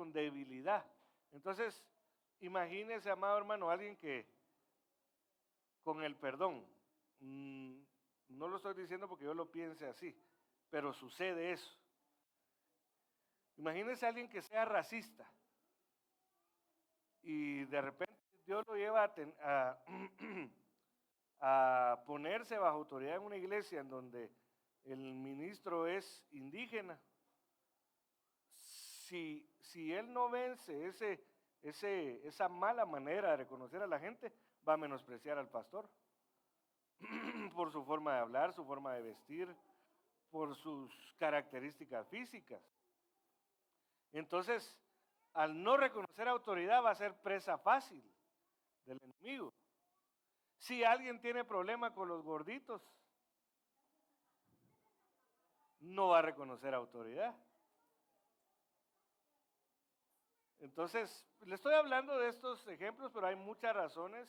con debilidad. Entonces, imagínese, amado hermano, alguien que con el perdón, no lo estoy diciendo porque yo lo piense así, pero sucede eso. Imagínese a alguien que sea racista y de repente Dios lo lleva a ponerse bajo autoridad en una iglesia en donde el ministro es indígena. Si él no vence esa mala manera de reconocer a la gente, va a menospreciar al pastor por su forma de hablar, su forma de vestir, por sus características físicas. Entonces, al no reconocer autoridad, va a ser presa fácil del enemigo. Si alguien tiene problema con los gorditos, no va a reconocer autoridad. Entonces, le estoy hablando de estos ejemplos, pero hay muchas razones.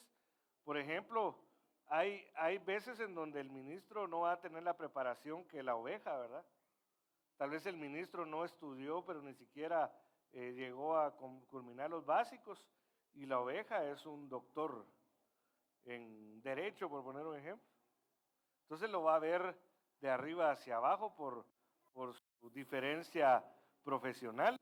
Por ejemplo, hay veces en donde el ministro no va a tener la preparación que la oveja, ¿verdad? Tal vez el ministro no estudió, pero ni siquiera llegó a culminar los básicos, y la oveja es un doctor en derecho, por poner un ejemplo. Entonces lo va a ver de arriba hacia abajo por su diferencia profesional.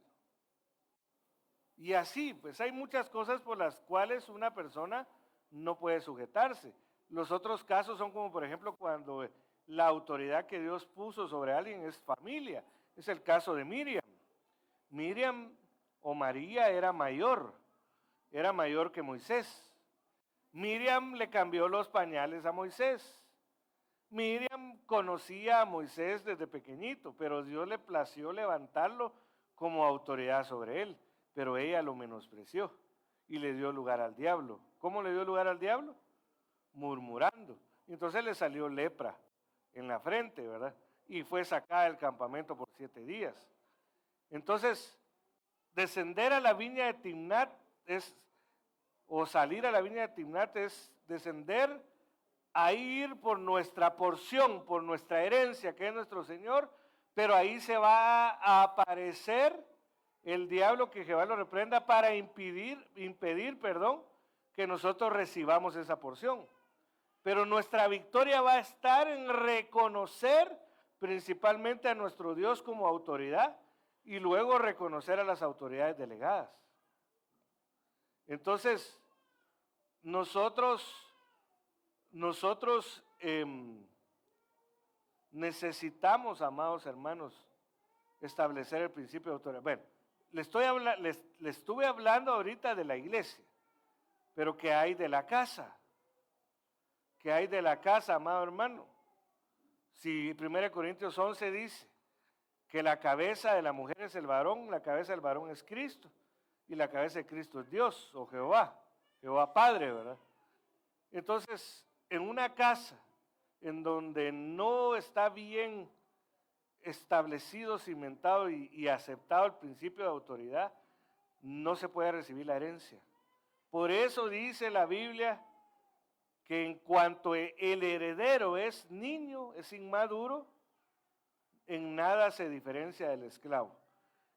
Y así, pues hay muchas cosas por las cuales una persona no puede sujetarse. Los otros casos son como, por ejemplo, cuando la autoridad que Dios puso sobre alguien es familia. Es el caso de Miriam. Miriam o María era mayor que Moisés. Miriam le cambió los pañales a Moisés. Miriam conocía a Moisés desde pequeñito, pero Dios le plació levantarlo como autoridad sobre él, pero ella lo menospreció y le dio lugar al diablo. ¿Cómo le dio lugar al diablo? Murmurando. Entonces le salió lepra en la frente, ¿verdad? Y fue sacada del campamento por 7 días. Entonces, descender a la viña de Timnat o salir a la viña de Timnat es descender a ir por nuestra porción, por nuestra herencia, que es nuestro Señor, pero ahí se va a aparecer el diablo, que Jehová lo reprenda, para impedir, que nosotros recibamos esa porción. Pero nuestra victoria va a estar en reconocer principalmente a nuestro Dios como autoridad y luego reconocer a las autoridades delegadas. Entonces, nosotros necesitamos, amados hermanos, establecer el principio de autoridad. Bueno, le estuve hablando ahorita de la iglesia, pero ¿qué hay de la casa? ¿Qué hay de la casa, amado hermano? Si 1 Corintios 11 dice que la cabeza de la mujer es el varón, la cabeza del varón es Cristo, y la cabeza de Cristo es Dios o Jehová Padre, ¿verdad? Entonces, en una casa en donde no está bien establecido, cimentado y aceptado el principio de autoridad, no se puede recibir la herencia. Por eso dice la Biblia que en cuanto el heredero es niño, es inmaduro, en nada se diferencia del esclavo.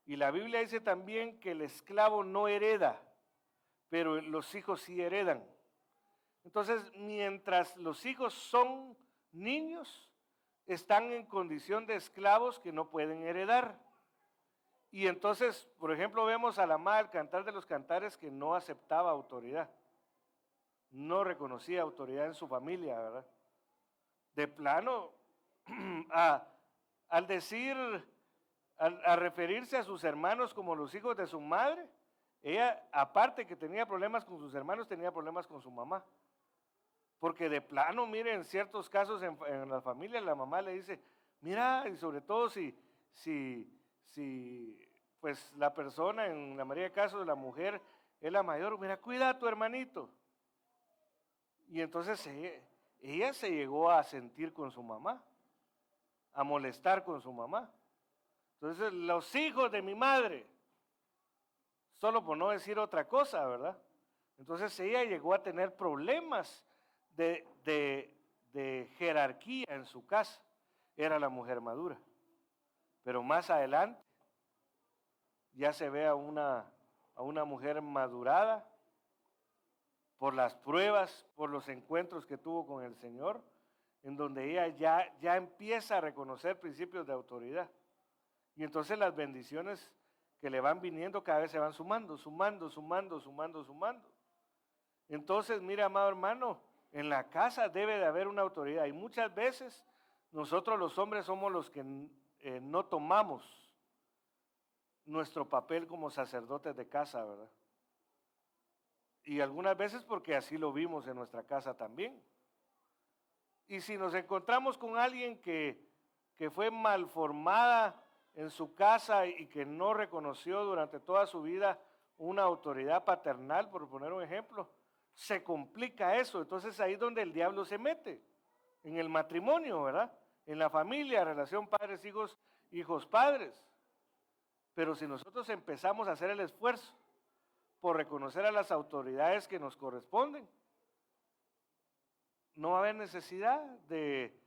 Y la Biblia dice también que el esclavo no hereda, pero los hijos sí heredan. Entonces, mientras los hijos son niños, están en condición de esclavos que no pueden heredar. Y entonces, por ejemplo, vemos a la madre al Cantar de los Cantares que no aceptaba autoridad, no reconocía autoridad en su familia, ¿verdad? De plano, al decir, al referirse a sus hermanos como los hijos de su madre, ella, aparte que tenía problemas con sus hermanos, tenía problemas con su mamá. Porque de plano, mire, en ciertos casos en la familia la mamá le dice, mira, y sobre todo si pues la persona, en la mayoría de casos la mujer es la mayor, mira, cuida a tu hermanito. Y entonces ella se llegó a sentir con su mamá, a molestar con su mamá. Entonces, los hijos de mi madre, solo por no decir otra cosa, ¿verdad? Entonces ella llegó a tener problemas de jerarquía en su casa. Era la mujer madura. Pero más adelante, ya se ve a una mujer madurada por las pruebas, por los encuentros que tuvo con el Señor, en donde ella ya empieza a reconocer principios de autoridad. Y entonces las bendiciones que le van viniendo cada vez se van sumando, sumando, sumando, sumando, sumando. Entonces, mira, amado hermano, en la casa debe de haber una autoridad. Y muchas veces nosotros los hombres somos los que no tomamos nuestro papel como sacerdotes de casa, ¿verdad? Y algunas veces porque así lo vimos en nuestra casa también. Y si nos encontramos con alguien que fue mal formada en su casa y que no reconoció durante toda su vida una autoridad paternal, por poner un ejemplo, se complica eso. Entonces ahí es donde el diablo se mete, en el matrimonio, ¿verdad? En la familia, relación padres, hijos, hijos, padres. Pero si nosotros empezamos a hacer el esfuerzo por reconocer a las autoridades que nos corresponden, no va a haber necesidad de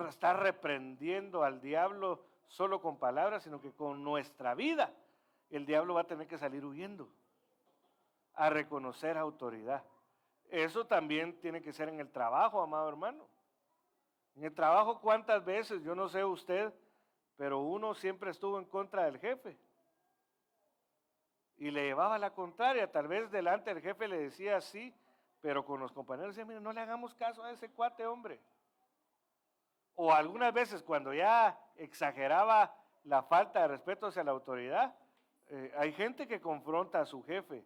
estar reprendiendo al diablo solo con palabras, sino que con nuestra vida el diablo va a tener que salir huyendo a reconocer autoridad. Eso también tiene que ser en el trabajo, amado hermano. En el trabajo, ¿cuántas veces? Yo no sé usted, pero uno siempre estuvo en contra del jefe y le llevaba la contraria. Tal vez delante del jefe le decía sí, pero con los compañeros decía, mire, no le hagamos caso a ese cuate, hombre. O algunas veces cuando ya exageraba la falta de respeto hacia la autoridad, hay gente que confronta a su jefe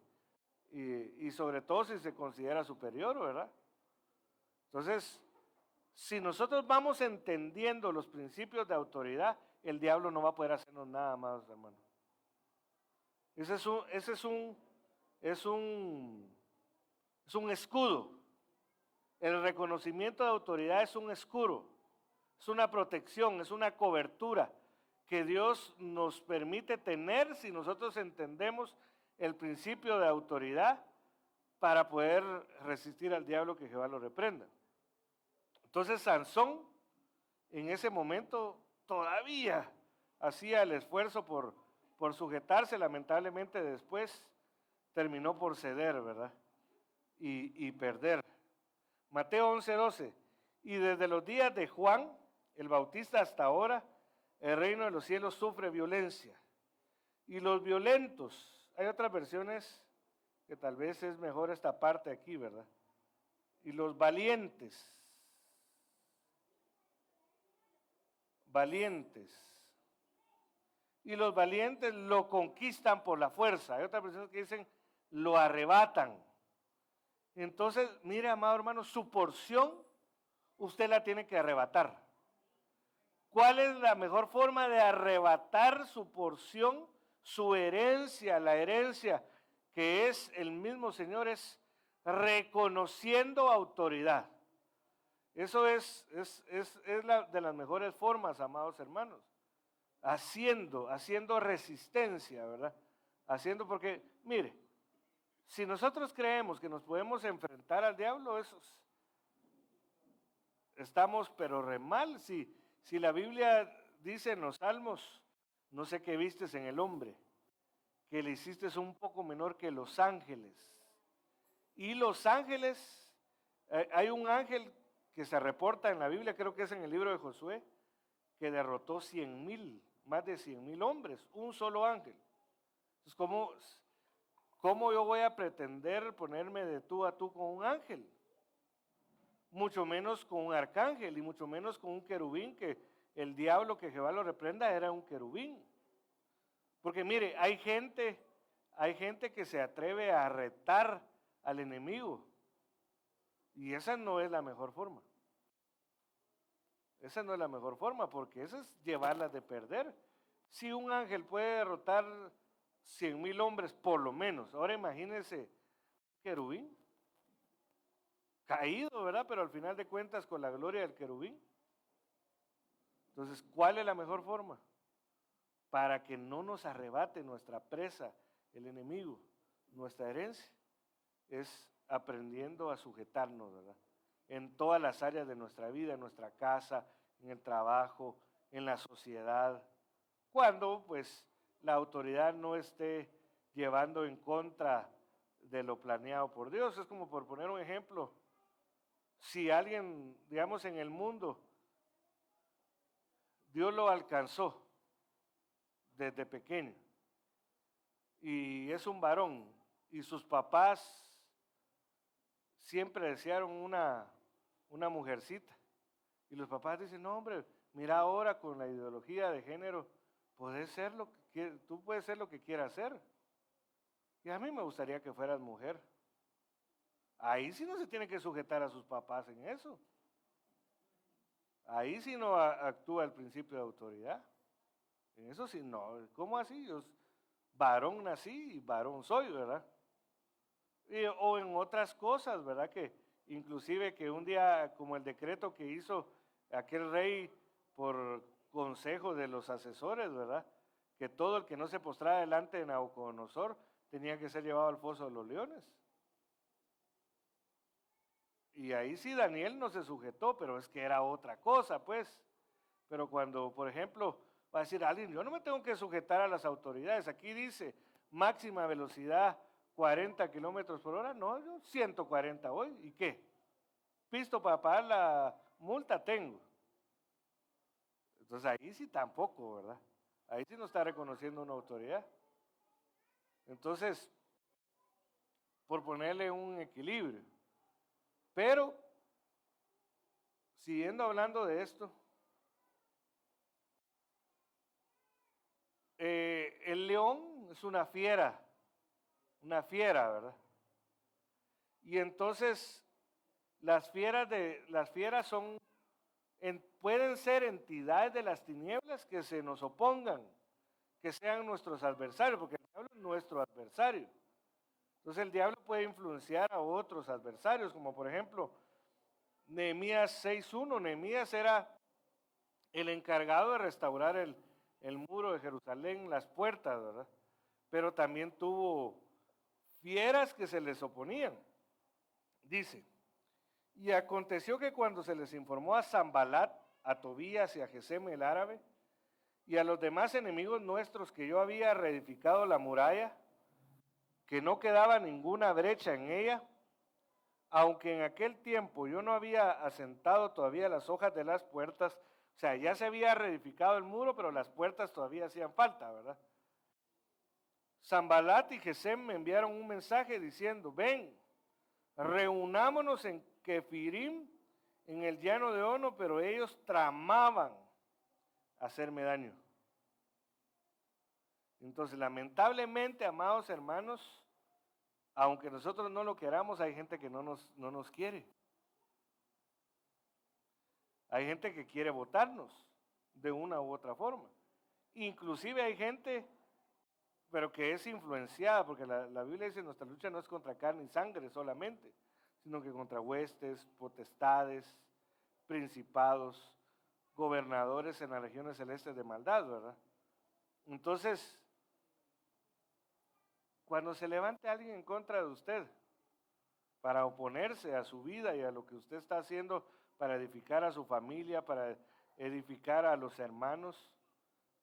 y sobre todo si se considera superior, ¿verdad? Entonces, si nosotros vamos entendiendo los principios de autoridad, el diablo no va a poder hacernos nada más, hermano. Ese es un escudo. El reconocimiento de autoridad es un escudo, es una protección, es una cobertura que Dios nos permite tener si nosotros entendemos el principio de autoridad para poder resistir al diablo, que Jehová lo reprenda. Entonces Sansón en ese momento todavía hacía el esfuerzo por sujetarse, lamentablemente después terminó por ceder, ¿verdad? Y perder. Mateo 11:12, y desde los días de Juan el Bautista hasta ahora, el reino de los cielos sufre violencia. Y los violentos, hay otras versiones que tal vez es mejor esta parte aquí, ¿verdad? Y los valientes, y los valientes lo conquistan por la fuerza. Hay otras versiones que dicen, lo arrebatan. Entonces, mire, amado hermano, su porción usted la tiene que arrebatar. ¿Cuál es la mejor forma de arrebatar su porción, su herencia, la herencia que es el mismo Señor? Es reconociendo autoridad. Eso es la de las mejores formas, amados hermanos. Haciendo resistencia, ¿verdad? Porque, mire, si nosotros creemos que nos podemos enfrentar al diablo, estamos pero re mal. Si la Biblia dice en los Salmos, no sé qué vistes en el hombre, que le hiciste un poco menor que los ángeles. Y los ángeles, hay un ángel que se reporta en la Biblia, creo que es en el libro de Josué, que derrotó 100,000, más de 100,000 hombres, un solo ángel. Entonces, ¿cómo yo voy a pretender ponerme de tú a tú con un ángel? Mucho menos con un arcángel y mucho menos con un querubín, que el diablo, que Jehová lo reprenda, era un querubín. Porque mire, hay gente que se atreve a retar al enemigo y esa no es la mejor forma. Esa no es la mejor forma, porque esa es llevarlas de perder. Si un ángel puede derrotar 100,000 hombres por lo menos, ahora imagínense querubín caído, ¿verdad? Pero al final de cuentas con la gloria del querubín. Entonces, ¿cuál es la mejor forma? Para que no nos arrebate nuestra presa, el enemigo, nuestra herencia, es aprendiendo a sujetarnos, ¿verdad? En todas las áreas de nuestra vida, en nuestra casa, en el trabajo, en la sociedad. Cuando, pues, la autoridad no esté llevando en contra de lo planeado por Dios. Es como, por poner un ejemplo, si alguien, digamos, en el mundo, Dios lo alcanzó desde pequeño y es un varón y sus papás siempre desearon una mujercita. Y los papás dicen, no hombre, mira ahora con la ideología de género, tú puedes ser lo que quieras ser. Y a mí me gustaría que fueras mujer. Ahí sí no se tiene que sujetar a sus papás en eso. Ahí sí no actúa el principio de autoridad. En eso sí no. ¿Cómo así? Yo varón nací y varón soy, ¿verdad? O en otras cosas, ¿verdad? Que inclusive que un día, como el decreto que hizo aquel rey por consejo de los asesores, ¿verdad? Que todo el que no se postrara delante de Nabucodonosor tenía que ser llevado al foso de los leones. Y ahí sí Daniel no se sujetó, pero es que era otra cosa, pues. Pero cuando, por ejemplo, va a decir alguien, yo no me tengo que sujetar a las autoridades, aquí dice máxima velocidad 40 kilómetros por hora, no, yo 140 hoy, ¿y qué? Pisto para pagar la multa tengo. Entonces ahí sí tampoco, ¿verdad? Ahí sí no está reconociendo una autoridad. Entonces, por ponerle un equilibrio. Pero, siguiendo hablando de esto, el león es una fiera, ¿verdad? Y entonces las fieras pueden ser entidades de las tinieblas que se nos opongan, que sean nuestros adversarios, porque el diablo es nuestro adversario. Entonces el diablo puede influenciar a otros adversarios, como por ejemplo Nehemías 6:1. Nehemías era el encargado de restaurar el muro de Jerusalén, las puertas, ¿verdad? Pero también tuvo fieras que se les oponían. Dice, y aconteció que cuando se les informó a Sanbalat, a Tobías y a Gesem el árabe, y a los demás enemigos nuestros que yo había reedificado la muralla, que no quedaba ninguna brecha en ella, aunque en aquel tiempo yo no había asentado todavía las hojas de las puertas, o sea, ya se había reedificado el muro, pero las puertas todavía hacían falta, ¿verdad? Sanbalat y Gesem me enviaron un mensaje diciendo, ven, reunámonos en Kefirim, en el llano de Ono, pero ellos tramaban hacerme daño. Entonces, lamentablemente, amados hermanos, aunque nosotros no lo queramos, hay gente que no nos quiere. Hay gente que quiere votarnos de una u otra forma. Inclusive hay gente, pero que es influenciada, porque la Biblia dice, nuestra lucha no es contra carne y sangre solamente, sino que contra huestes, potestades, principados, gobernadores en las regiones celestes de maldad, ¿verdad? Entonces, cuando se levante alguien en contra de usted para oponerse a su vida y a lo que usted está haciendo para edificar a su familia, para edificar a los hermanos,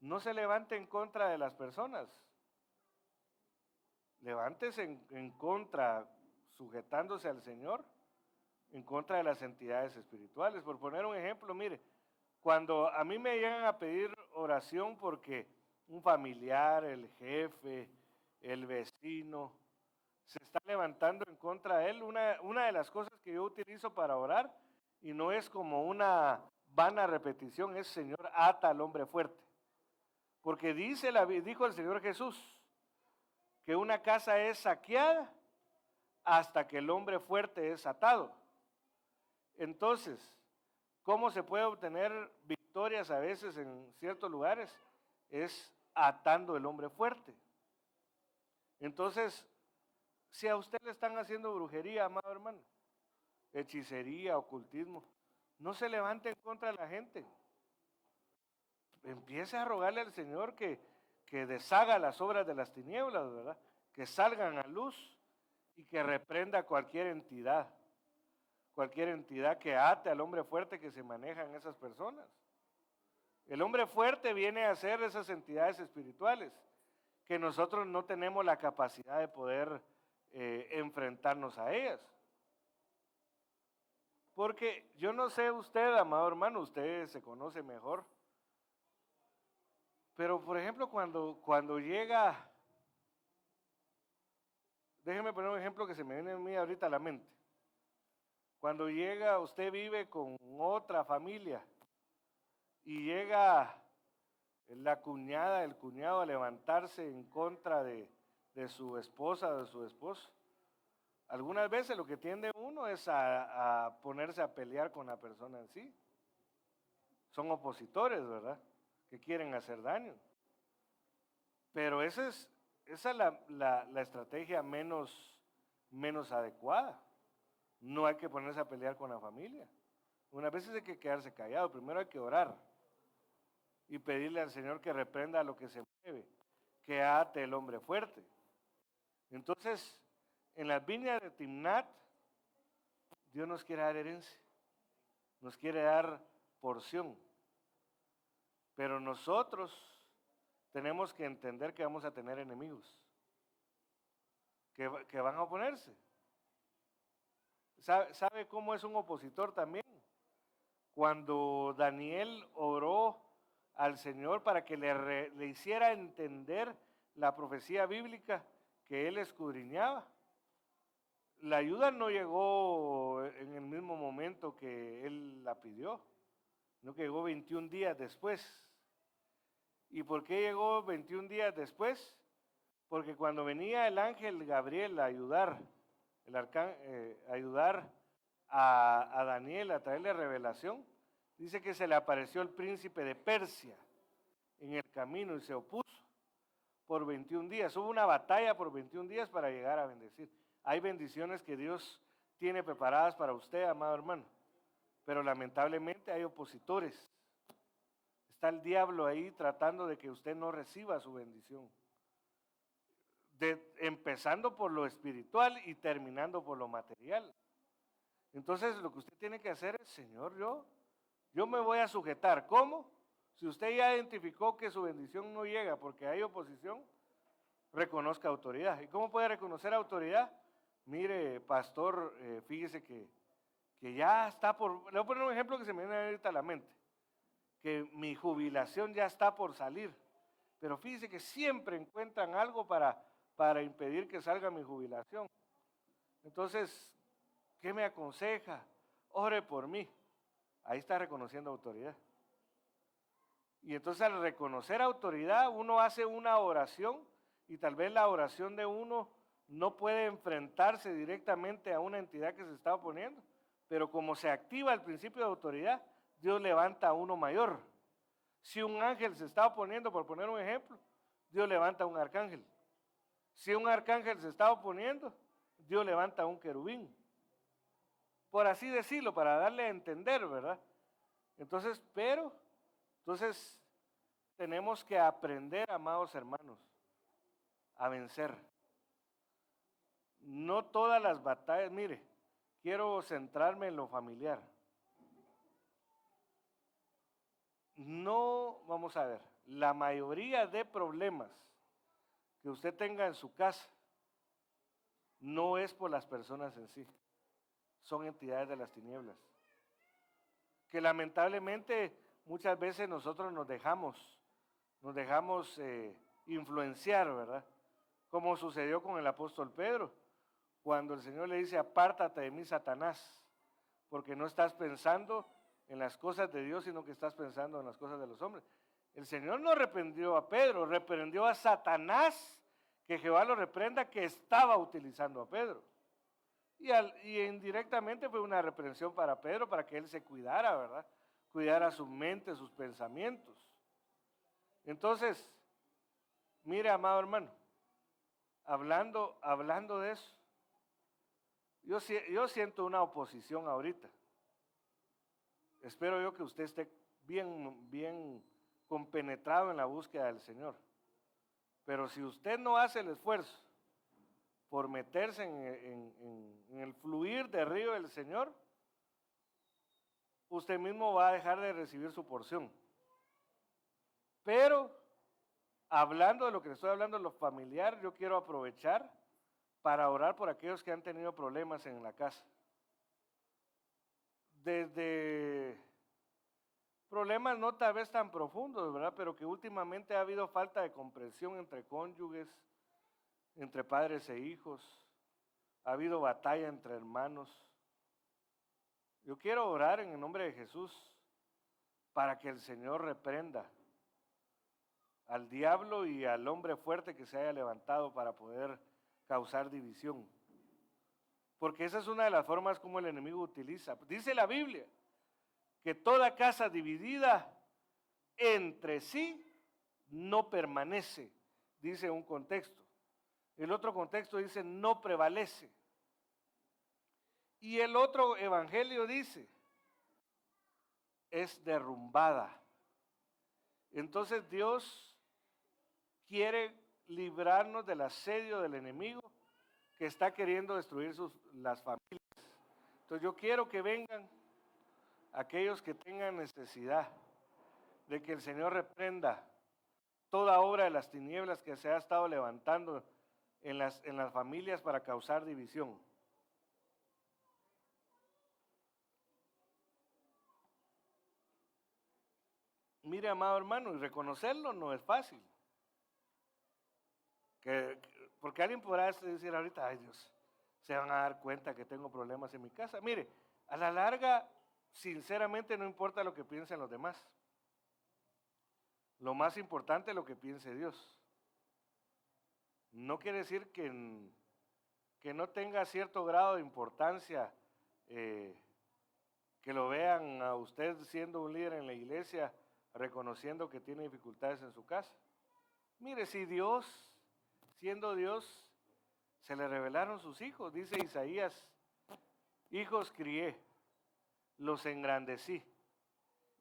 no se levante en contra de las personas. Levántese en contra, sujetándose al Señor, en contra de las entidades espirituales. Por poner un ejemplo, mire, cuando a mí me llegan a pedir oración porque un familiar, el jefe, el vecino, se está levantando en contra de él, una de las cosas que yo utilizo para orar, y no es como una vana repetición, es Señor, ata al hombre fuerte. Porque dijo el Señor Jesús que una casa es saqueada hasta que el hombre fuerte es atado. Entonces, ¿cómo se puede obtener victorias a veces en ciertos lugares? Es atando el hombre fuerte. Entonces, si a usted le están haciendo brujería, amado hermano, hechicería, ocultismo, no se levante en contra de la gente. Empiece a rogarle al Señor que deshaga las obras de las tinieblas, ¿verdad? Que salgan a luz y que reprenda cualquier entidad que ate al hombre fuerte que se maneja en esas personas. El hombre fuerte viene a ser esas entidades espirituales que nosotros no tenemos la capacidad de poder enfrentarnos a ellas. Porque yo no sé usted, amado hermano, usted se conoce mejor, pero por ejemplo cuando llega, déjeme poner un ejemplo que se me viene a mí ahorita a la mente. Cuando llega, usted vive con otra familia y llega la cuñada, el cuñado a levantarse en contra de su esposa o de su esposo. Algunas veces lo que tiende uno es a ponerse a pelear con la persona en sí. Son opositores, ¿verdad? Que quieren hacer daño. Pero esa es la estrategia menos adecuada. No hay que ponerse a pelear con la familia. Unas veces hay que quedarse callado. Primero hay que orar y pedirle al Señor que reprenda lo que se mueve, que ate el hombre fuerte. Entonces, en las viñas de Timnat, Dios nos quiere dar herencia, nos quiere dar porción. Pero nosotros tenemos que entender que vamos a tener enemigos, que van a oponerse. ¿Sabe cómo es un opositor también? Cuando Daniel oró al Señor para que le hiciera entender la profecía bíblica que él escudriñaba, la ayuda no llegó en el mismo momento que él la pidió, sino que llegó 21 días después. ¿Y por qué llegó 21 días después? Porque cuando venía el ángel Gabriel a ayudar, ayudar a Daniel a traerle revelación, dice que se le apareció el príncipe de Persia en el camino y se opuso por 21 días. Hubo una batalla por 21 días para llegar a bendecir. Hay bendiciones que Dios tiene preparadas para usted, amado hermano, pero lamentablemente hay opositores. Está el diablo ahí tratando de que usted no reciba su bendición. Empezando por lo espiritual y terminando por lo material. Entonces lo que usted tiene que hacer es, Señor, yo me voy a sujetar. ¿Cómo? Si usted ya identificó que su bendición no llega porque hay oposición, reconozca autoridad. ¿Y cómo puede reconocer autoridad? Mire, pastor, fíjese que ya está por, le voy a poner un ejemplo que se me viene ahorita a la mente, que mi jubilación ya está por salir, pero fíjese que siempre encuentran algo para impedir que salga mi jubilación. Entonces, ¿qué me aconseja? Ore por mí. Ahí está reconociendo autoridad. Y entonces al reconocer autoridad, uno hace una oración y tal vez la oración de uno no puede enfrentarse directamente a una entidad que se está oponiendo, pero como se activa el principio de autoridad, Dios levanta a uno mayor. Si un ángel se está oponiendo, por poner un ejemplo, Dios levanta a un arcángel. Si un arcángel se está oponiendo, Dios levanta a un querubín. Por así decirlo, para darle a entender, ¿verdad? Entonces, tenemos que aprender, amados hermanos, a vencer. No todas las batallas, mire, quiero centrarme en lo familiar. No, vamos a ver, la mayoría de problemas que usted tenga en su casa no es por las personas en sí, son entidades de las tinieblas. Que lamentablemente muchas veces nosotros nos dejamos influenciar, ¿verdad? Como sucedió con el apóstol Pedro, cuando el Señor le dice, apártate de mí, Satanás, porque no estás pensando en las cosas de Dios, sino que estás pensando en las cosas de los hombres. El Señor no reprendió a Pedro, reprendió a Satanás, que Jehová lo reprenda, que estaba utilizando a Pedro. Y indirectamente fue una reprensión para Pedro, para que él se cuidara, ¿verdad? Cuidara su mente, sus pensamientos. Entonces, mire, amado hermano, hablando de eso, yo siento una oposición ahorita. Espero yo que usted esté bien compenetrado en la búsqueda del Señor. Pero si usted no hace el esfuerzo por meterse en el fluir del río del Señor, usted mismo va a dejar de recibir su porción. Pero hablando de lo que le estoy hablando, lo familiar, yo quiero aprovechar para orar por aquellos que han tenido problemas en la casa. Desde problemas no tal vez tan profundos, ¿verdad? Pero que últimamente ha habido falta de comprensión entre cónyuges, entre padres e hijos, ha habido batalla entre hermanos. Yo quiero orar en el nombre de Jesús para que el Señor reprenda al diablo y al hombre fuerte que se haya levantado para poder causar división. Porque esa es una de las formas como el enemigo utiliza. Dice la Biblia que toda casa dividida entre sí no permanece, dice un contexto. El otro contexto dice no prevalece. Y el otro evangelio dice es derrumbada. Entonces Dios quiere librarnos del asedio del enemigo que está queriendo destruir las familias. Entonces yo quiero que vengan aquellos que tengan necesidad de que el Señor reprenda toda obra de las tinieblas que se ha estado levantando en las familias para causar división. Mire, amado hermano, y reconocerlo no es fácil. Porque alguien podrá decir ahorita, ay Dios, se van a dar cuenta que tengo problemas en mi casa. Mire, a la larga, sinceramente no importa lo que piensen los demás. Lo más importante es lo que piense Dios. No quiere decir que no tenga cierto grado de importancia, que lo vean a usted siendo un líder en la iglesia, reconociendo que tiene dificultades en su casa. Mire, si Dios, siendo Dios, se le revelaron sus hijos, dice Isaías, hijos crié, los engrandecí,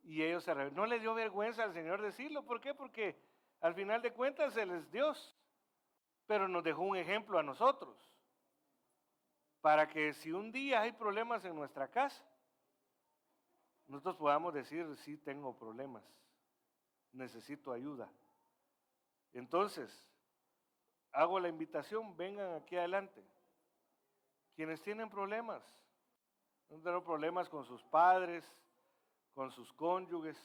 y ellos se revelaron. No le dio vergüenza al Señor decirlo, ¿por qué? Porque al final de cuentas Él es Dios, pero nos dejó un ejemplo a nosotros, para que si un día hay problemas en nuestra casa, nosotros podamos decir, sí tengo problemas, necesito ayuda. Entonces, hago la invitación, vengan aquí adelante. Quienes tienen problemas, no tienen problemas con sus padres, con sus cónyuges.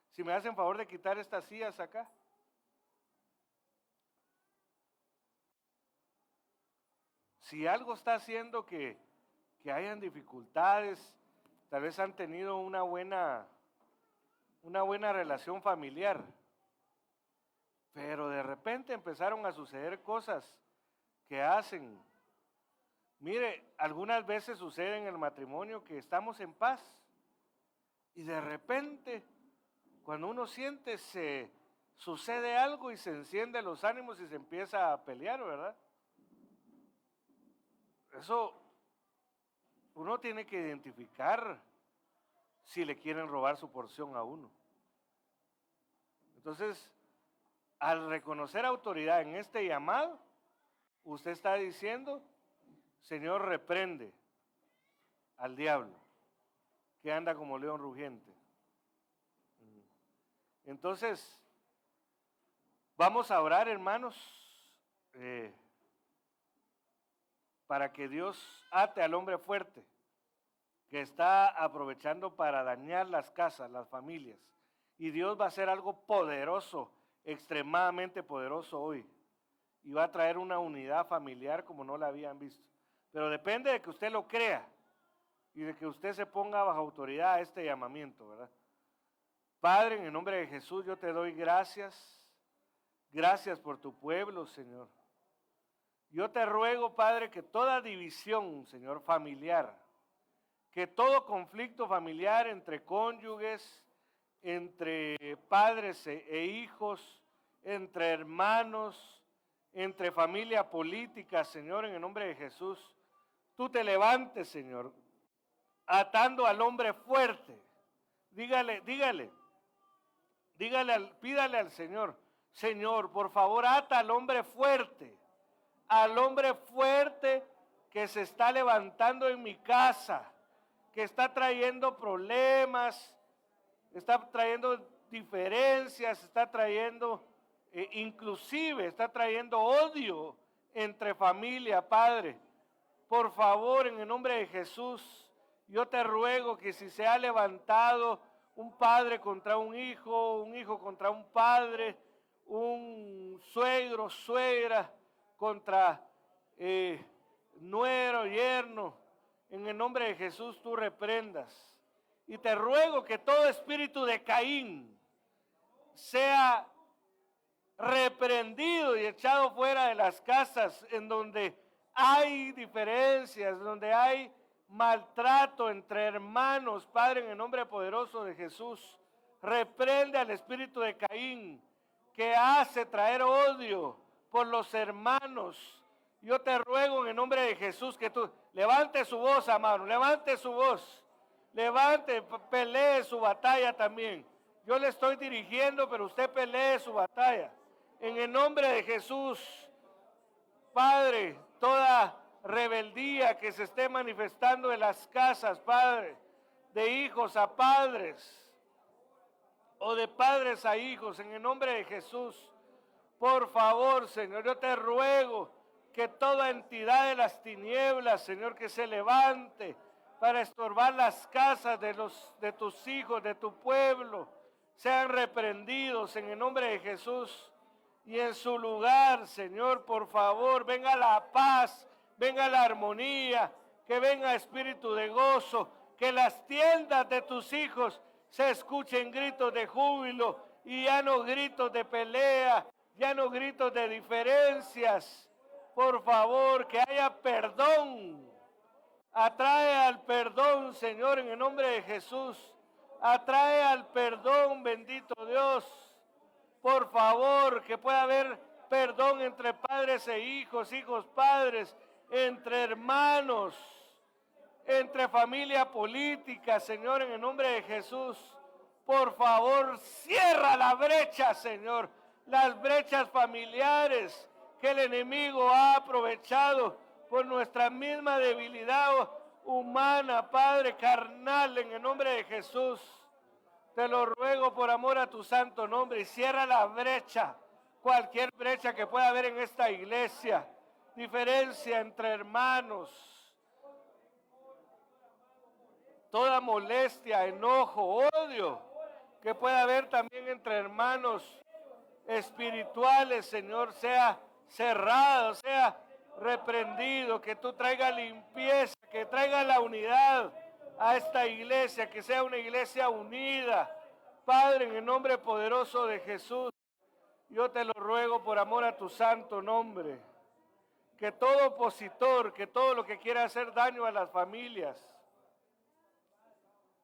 Si me hacen favor de quitar estas sillas acá. Si algo está haciendo que hayan dificultades, tal vez han tenido una buena relación familiar, pero de repente empezaron a suceder cosas que hacen. Mire, algunas veces sucede en el matrimonio que estamos en paz y de repente, cuando uno siente, sucede algo y se encienden los ánimos y se empieza a pelear, ¿verdad? Eso uno tiene que identificar si le quieren robar su porción a uno. Entonces, al reconocer autoridad en este llamado, usted está diciendo, Señor, reprende al diablo que anda como león rugiente. Entonces, vamos a orar, hermanos, para que Dios ate al hombre fuerte que está aprovechando para dañar las casas, las familias. Y Dios va a hacer algo poderoso, extremadamente poderoso hoy. Y va a traer una unidad familiar como no la habían visto. Pero depende de que usted lo crea y de que usted se ponga bajo autoridad a este llamamiento, ¿verdad? Padre, en el nombre de Jesús yo te doy gracias. Gracias por tu pueblo, Señor. Yo te ruego, Padre, que toda división, Señor, familiar, que todo conflicto familiar entre cónyuges, entre padres e hijos, entre hermanos, entre familia política, Señor, en el nombre de Jesús, tú te levantes, Señor, atando al hombre fuerte. Pídale al Señor, Señor, por favor, ata al hombre fuerte que se está levantando en mi casa, que está trayendo problemas, está trayendo diferencias, está trayendo inclusive está trayendo odio entre familia, Padre. Por favor, en el nombre de Jesús, yo te ruego que si se ha levantado un padre contra un hijo contra un padre, un suegro, suegra contra nuero, yerno, en el nombre de Jesús tú reprendas. Y te ruego que todo espíritu de Caín sea reprendido y echado fuera de las casas en donde hay diferencias, donde hay maltrato entre hermanos. Padre, en el nombre poderoso de Jesús, reprende al espíritu de Caín que hace traer odio por los hermanos. Yo te ruego en el nombre de Jesús que tú levante su voz, amado, levante su voz, levante, pelee su batalla también. Yo le estoy dirigiendo, pero usted pelee su batalla. En el nombre de Jesús, Padre, toda rebeldía que se esté manifestando en las casas, Padre, de hijos a padres o de padres a hijos, en el nombre de Jesús, por favor, Señor, yo te ruego que toda entidad de las tinieblas, Señor, que se levante para estorbar las casas de tus hijos, de tu pueblo, sean reprendidos en el nombre de Jesús. Y en su lugar, Señor, por favor, venga la paz, venga la armonía, que venga espíritu de gozo, que las tiendas de tus hijos se escuchen gritos de júbilo y ya no gritos de pelea, ya no gritos de diferencias. Por favor, que haya perdón. Atrae al perdón, Señor, en el nombre de Jesús. Atrae al perdón, bendito Dios. Por favor, que pueda haber perdón entre padres e hijos, hijos, padres, entre hermanos, entre familia política, Señor, en el nombre de Jesús. Por favor, cierra la brecha, Señor, las brechas familiares que el enemigo ha aprovechado por nuestra misma debilidad humana, Padre, carnal, en el nombre de Jesús. Te lo ruego por amor a tu santo nombre y cierra la brecha, cualquier brecha que pueda haber en esta iglesia, diferencia entre hermanos, toda molestia, enojo, odio que pueda haber también entre hermanos espirituales, Señor, sea cerrado, sea reprendido, que tú traigas limpieza, que traiga la unidad a esta iglesia, que sea una iglesia unida. Padre, en el nombre poderoso de Jesús, yo te lo ruego por amor a tu santo nombre, que todo opositor, que todo lo que quiera hacer daño a las familias,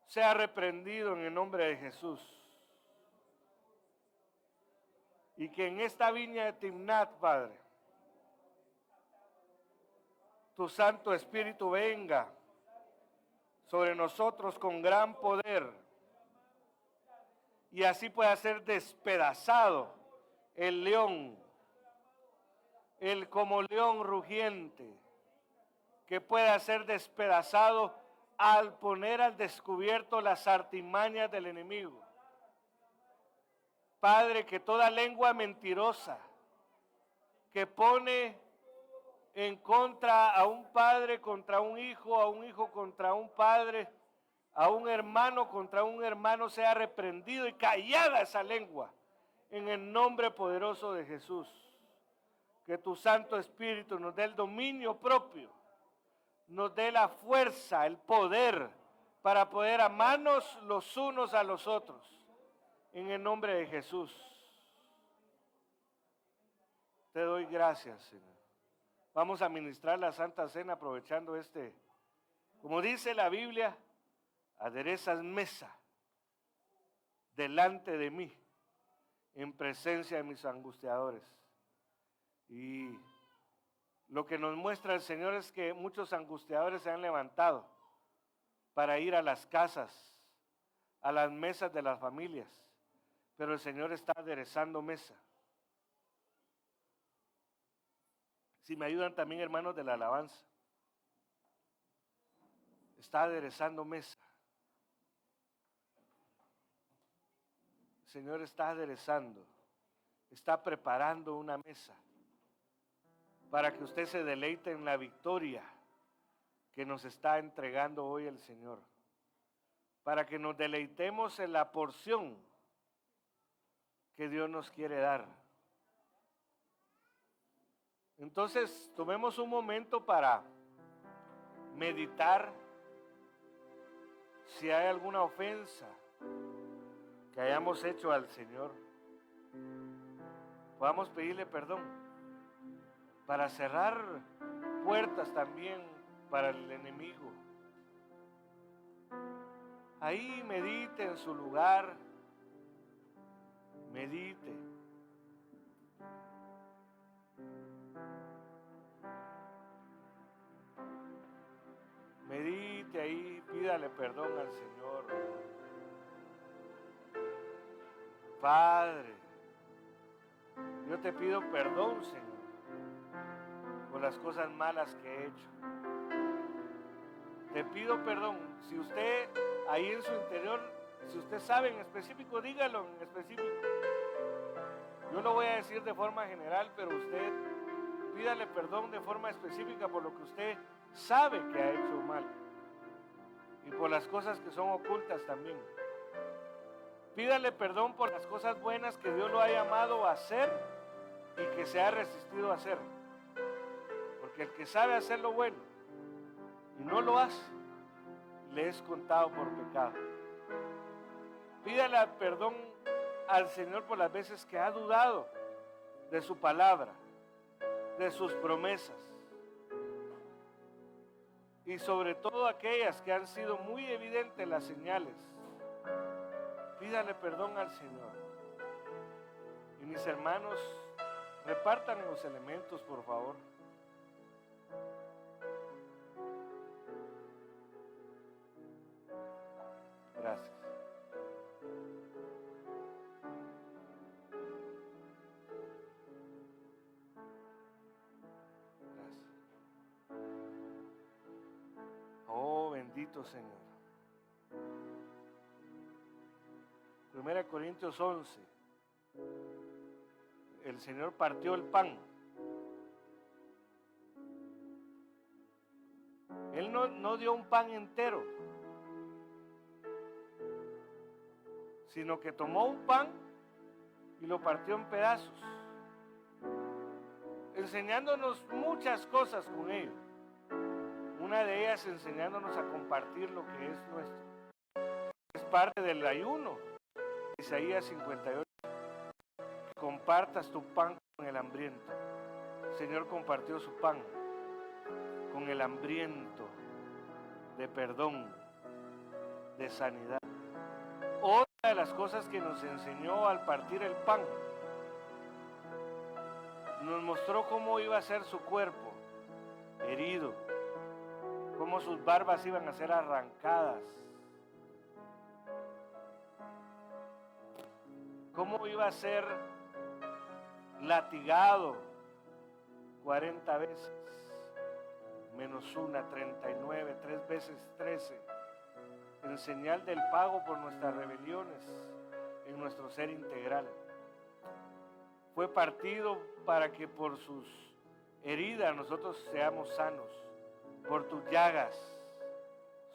sea reprendido en el nombre de Jesús. Y que en esta viña de Timnat, Padre, tu Santo Espíritu venga sobre nosotros con gran poder y así pueda ser despedazado el león, el como león rugiente, que pueda ser despedazado al poner al descubierto las artimañas del enemigo. Padre, que toda lengua mentirosa que pone en contra a un padre contra un hijo contra un padre, a un hermano contra un hermano, sea reprendido y callada esa lengua en el nombre poderoso de Jesús. Que tu Santo Espíritu nos dé el dominio propio, nos dé la fuerza, el poder para poder amarnos los unos a los otros en el nombre de Jesús. Te doy gracias, Señor. Vamos a ministrar la Santa Cena aprovechando como dice la Biblia, aderezas mesa delante de mí en presencia de mis angustiadores. Y lo que nos muestra el Señor es que muchos angustiadores se han levantado para ir a las casas, a las mesas de las familias, pero el Señor está aderezando mesa. Si me ayudan también, hermanos de la alabanza, está aderezando mesa. El Señor está aderezando. está preparando una mesa para que usted se deleite en la victoria que nos está entregando hoy el Señor, para que nos deleitemos en la porción que Dios nos quiere dar. Entonces, tomemos un momento para meditar si hay alguna ofensa que hayamos hecho al Señor. Podamos pedirle perdón para cerrar puertas también para el enemigo. Ahí medite en su lugar, medite. Medite ahí, pídale perdón al Señor. Padre, yo te pido perdón, Señor, por las cosas malas que he hecho. Te pido perdón. Si usted ahí en su interior, si usted sabe en específico, dígalo en específico. Yo lo voy a decir de forma general, pero usted pídale perdón de forma específica por lo que usted sabe que ha hecho mal y por las cosas que son ocultas también. Pídale perdón por las cosas buenas que Dios lo ha llamado a hacer y que se ha resistido a hacer. Porque el que sabe hacer lo bueno y no lo hace, le es contado por pecado. Pídale perdón al Señor por las veces que ha dudado de su palabra, de sus promesas, y sobre todo aquellas que han sido muy evidentes las señales. Pídale perdón al Señor. Y mis hermanos, repartan los elementos, por favor. Gracias. Gracias. Oh, bendito Señor. 1 Corintios 11. El Señor partió el pan. Él no dio un pan entero, sino que tomó un pan y lo partió en pedazos, enseñándonos muchas cosas con ello. Una de ellas enseñándonos a compartir lo que es nuestro. Es parte del ayuno. Isaías 58. Compartas tu pan con el hambriento. El Señor compartió su pan con el hambriento de perdón, de sanidad. Otra de las cosas que nos enseñó al partir el pan, nos mostró cómo iba a ser su cuerpo herido, cómo sus barbas iban a ser arrancadas, cómo iba a ser latigado 40 veces, menos una, 39, 3 veces 13, en señal del pago por nuestras rebeliones en nuestro ser integral. Fue partido para que por sus heridas nosotros seamos sanos, por tus llagas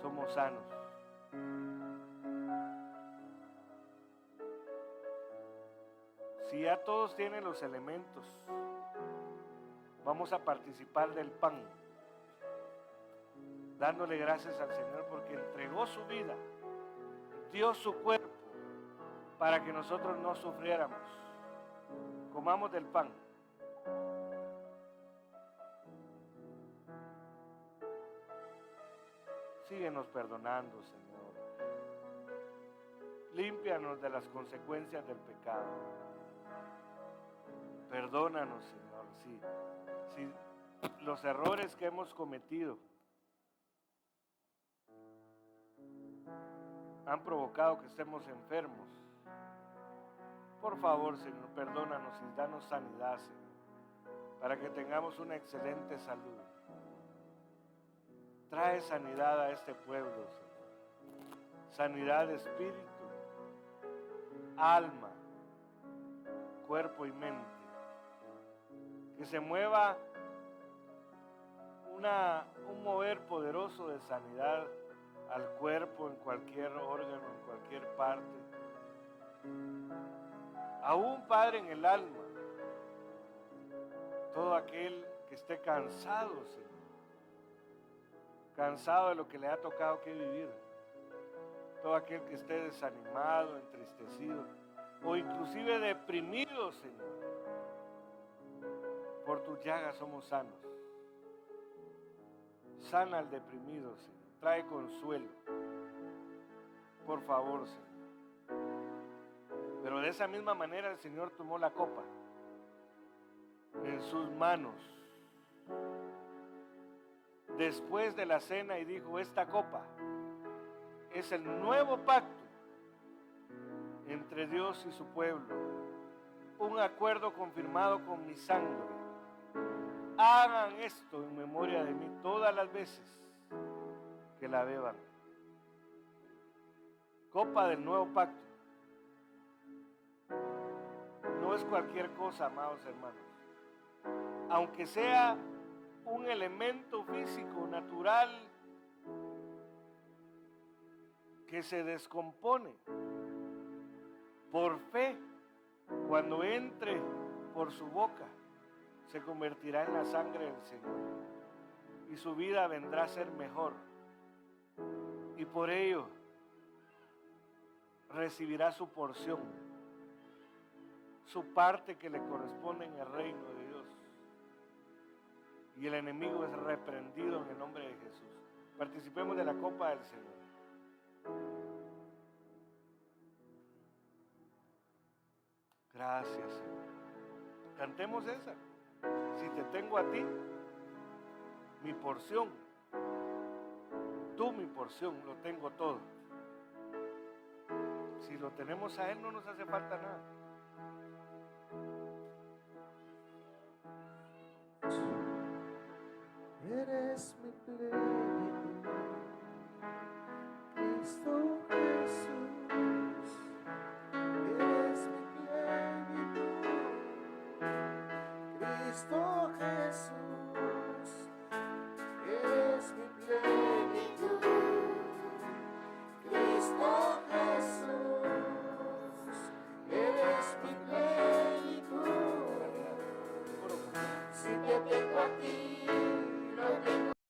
somos sanos. Si ya todos tienen los elementos, vamos a participar del pan, dándole gracias al Señor porque entregó su vida, dio su cuerpo para que nosotros no sufriéramos. Comamos del pan. Síguenos perdonando, Señor. Límpianos de las consecuencias del pecado. Perdónanos, Señor, si los errores que hemos cometido han provocado que estemos enfermos. Por favor, Señor, perdónanos y danos sanidad, Señor, para que tengamos una excelente salud. Trae sanidad a este pueblo, Señor. Sanidad de espíritu, alma, cuerpo y mente. Que se mueva un mover poderoso de sanidad al cuerpo, en cualquier órgano, en cualquier parte. Aún, Padre, en el alma, todo aquel que esté cansado, Señor, cansado de lo que le ha tocado que vivir, todo aquel que esté desanimado, entristecido o inclusive deprimido, Señor, por tus llagas somos sanos. Sana al deprimido, Señor, trae consuelo, por favor, Señor. Pero de esa misma manera el Señor tomó la copa en sus manos después de la cena y dijo: esta copa es el nuevo pacto entre Dios y su pueblo, un acuerdo confirmado con mi sangre. Hagan esto en memoria de mí todas las veces que la beban. Copa del nuevo pacto. No es cualquier cosa, amados hermanos. Aunque sea un elemento físico, natural, que se descompone, por fe, cuando entre por su boca, se convertirá en la sangre del Señor y su vida vendrá a ser mejor. Y por ello recibirá su porción, su parte que le corresponde en el reino de Dios. Y el enemigo es reprendido en el nombre de Jesús. Participemos de la copa del Señor. Gracias, Señor. Cantemos esa. Si te tengo a ti, mi porción, tú mi porción, lo tengo todo. Si lo tenemos a Él, no nos hace falta nada. Eres mi plenitud, Cristo Jesús. Eres mi plenitud, Cristo Jesús.